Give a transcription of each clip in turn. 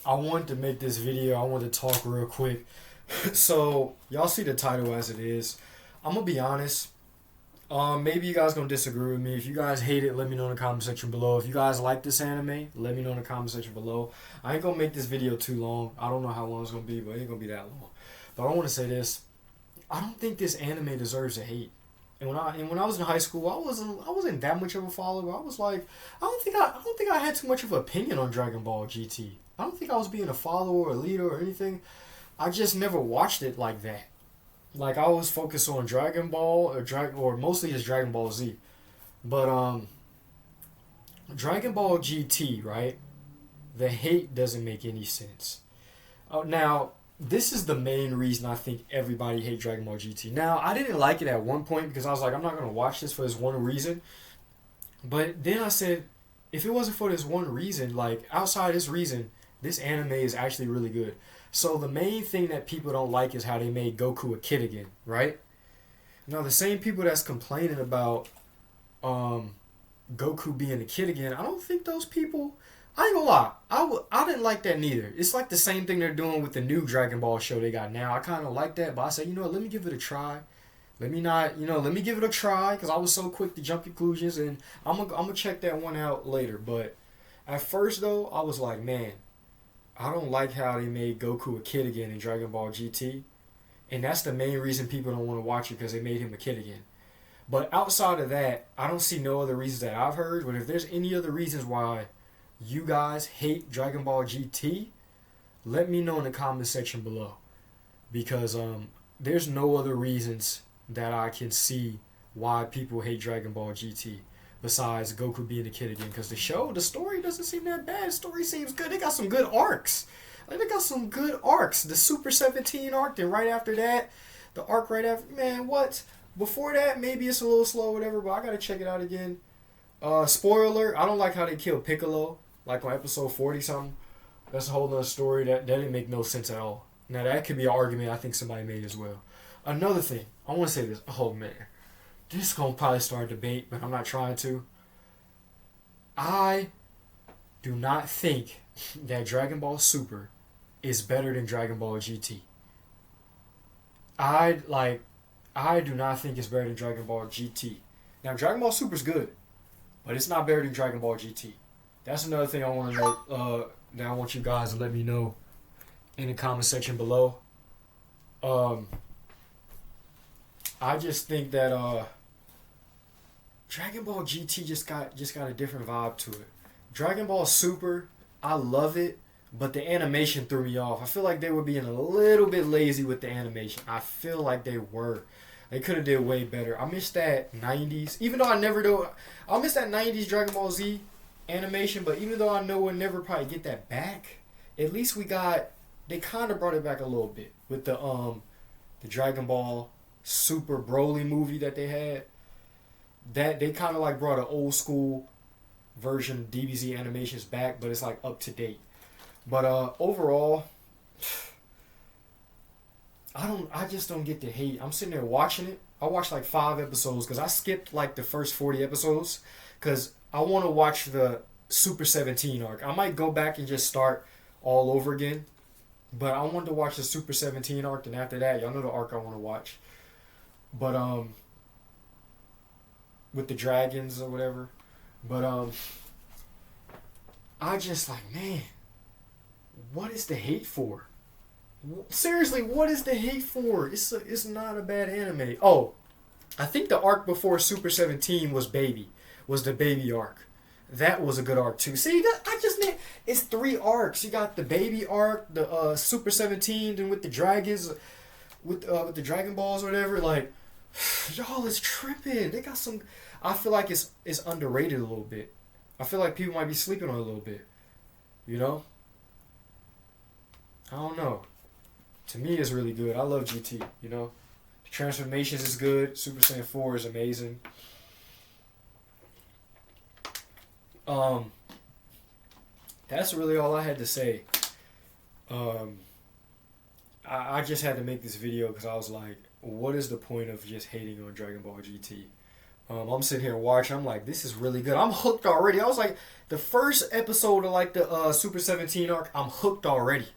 I wanted to make this video. I wanted to talk real quick. So, y'all see the title as it is. I'm going to be honest. Maybe you guys going to disagree with me. If you guys hate it, let me know in the comment section below. If you guys like this anime, let me know in the comment section below. I ain't going to make this video too long. I don't know how long it's going to be, but it ain't going to be that long. But I want to say this. I don't think this anime deserves a hate. And when I was in high school, I wasn't that much of a follower. I was like, I don't think I had too much of an opinion on Dragon Ball GT. I don't think I was being a follower or a leader or anything. I just never watched it like that. Like I was focused on Dragon Ball or mostly just Dragon Ball Z. But Dragon Ball GT, right? The hate doesn't make any sense. Now, this is the main reason I think everybody hates Dragon Ball GT. Now, I didn't like it at one point because I was like, I'm not going to watch this for this one reason. But then I said, if it wasn't for this one reason, like outside this reason, this anime is actually really good. So the main thing that people don't like is how they made Goku a kid again, right? Now, the same people that's complaining about Goku being a kid again, I don't think those people... I ain't gonna lie, I didn't like that neither. It's like the same thing they're doing with the new Dragon Ball show they got now. I kind of like that, but I said, you know what, let me give it a try. Let me give it a try, because I was so quick to jump conclusions, and I'm gonna check that one out later. But at first, though, I was like, man, I don't like how they made Goku a kid again in Dragon Ball GT. And that's the main reason people don't want to watch it, because they made him a kid again. But outside of that, I don't see no other reasons that I've heard. But if there's any other reasons why you guys hate Dragon Ball GT, let me know in the comment section below, because there's no other reasons that I can see why people hate Dragon Ball GT besides Goku being a kid again, because the story doesn't seem that bad. The story seems good. They got some good arcs. Like, they got some good arcs. The Super 17 arc, then right after that, the arc right after, man, what? Before that, maybe it's a little slow, whatever, but I gotta check it out again. Spoiler alert, I don't like how they killed Piccolo. Like on episode 40 something. That's a whole nother story. That didn't make no sense at all. Now that could be an argument I think somebody made as well. Another thing, I want to say this. Oh man. This is going to probably start a debate, but I'm not trying to. I do not think that Dragon Ball Super is better than Dragon Ball GT. I do not think it's better than Dragon Ball GT. Now Dragon Ball Super is good, but it's not better than Dragon Ball GT. That's another thing I want to know. That I want you guys to let me know in the comment section below. I just think that Dragon Ball GT just got a different vibe to it. Dragon Ball Super, I love it, but the animation threw me off. I feel like they were being a little bit lazy with the animation. I feel like they were. They could have did way better. I miss that 90s. Even though I never do. I miss that 90s Dragon Ball Z animation, but even though I know we'll never probably get that back, at least they kind of brought it back a little bit with the Dragon Ball Super Broly movie that they had. That they kind of like brought an old school version DBZ animations back, but it's like up to date. But overall, I just don't get the hate. I'm sitting there watching it. I watched like 5 episodes because I skipped like the first 40 episodes because I want to watch the Super 17 arc. I might go back and just start all over again. But I wanted to watch the Super 17 arc, and after that, y'all know the arc I want to watch. But, with the dragons or whatever. But, I just like, man, what is the hate for? Seriously, what is the hate for? It's not a bad anime. Oh, I think the arc before Super 17 was the baby arc. That was a good arc too. See, it's 3 arcs. You got the baby arc, the Super 17, then with the dragons, with the Dragon Balls or whatever. Like, y'all is tripping. They got some. I feel like it's underrated a little bit. I feel like people might be sleeping on it a little bit. You know? I don't know. To me, it's really good. I love GT. You know, the transformations is good. Super Saiyan 4 is amazing. That's really all I had to say. I just had to make this video because I was like, what is the point of just hating on Dragon Ball GT? I'm sitting here watching. I'm like, this is really good. I'm hooked already. I was like, the first episode of like the Super 17 arc, I'm hooked already.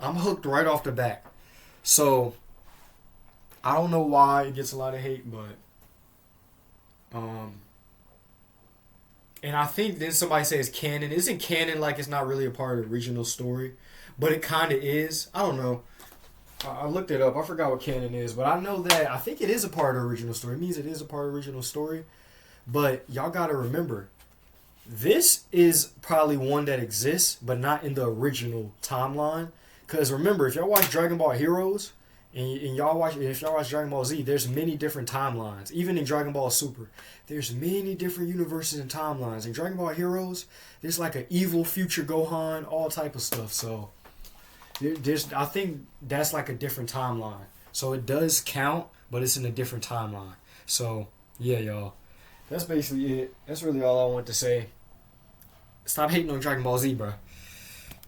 I'm hooked right off the bat. So I don't know why it gets a lot of hate, but and I think then somebody says canon. Isn't canon like it's not really a part of the original story? But it kind of is. I don't know. I looked it up. I forgot what canon is, but I know that I think it is a part of the original story. It means it is a part of the original story. But y'all got to remember, this is probably one that exists, but not in the original timeline. Because remember, if y'all watch Dragon Ball Heroes, and if y'all watch Dragon Ball Z, there's many different timelines. Even in Dragon Ball Super, there's many different universes and timelines. In Dragon Ball Heroes, there's like an evil future Gohan, all type of stuff. So I think that's like a different timeline. So it does count, but it's in a different timeline. So yeah, y'all, that's basically it. That's really all I want to say. Stop hating on Dragon Ball Z, bro.